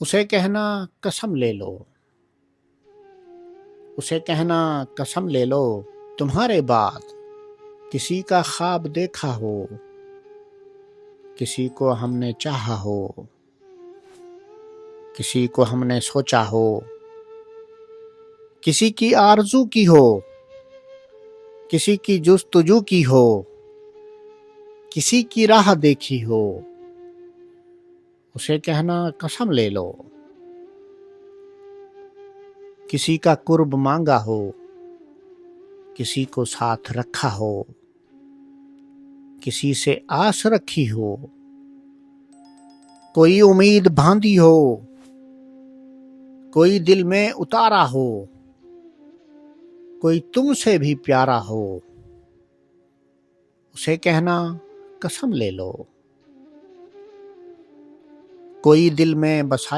उसे कहना कसम ले लो, उसे कहना कसम ले लो, तुम्हारे बाद किसी का ख्वाब देखा हो, किसी को हमने चाहा हो, किसी को हमने सोचा हो, किसी की आरज़ू की हो, किसी की जुस्तजू की हो, किसी की राह देखी हो, उसे कहना कसम ले लो। किसी का कुर्ब मांगा हो, किसी को साथ रखा हो, किसी से आस रखी हो, कोई उम्मीद बांधी हो, कोई दिल में उतारा हो, कोई तुमसे भी प्यारा हो, उसे कहना कसम ले लो। कोई दिल में बसाया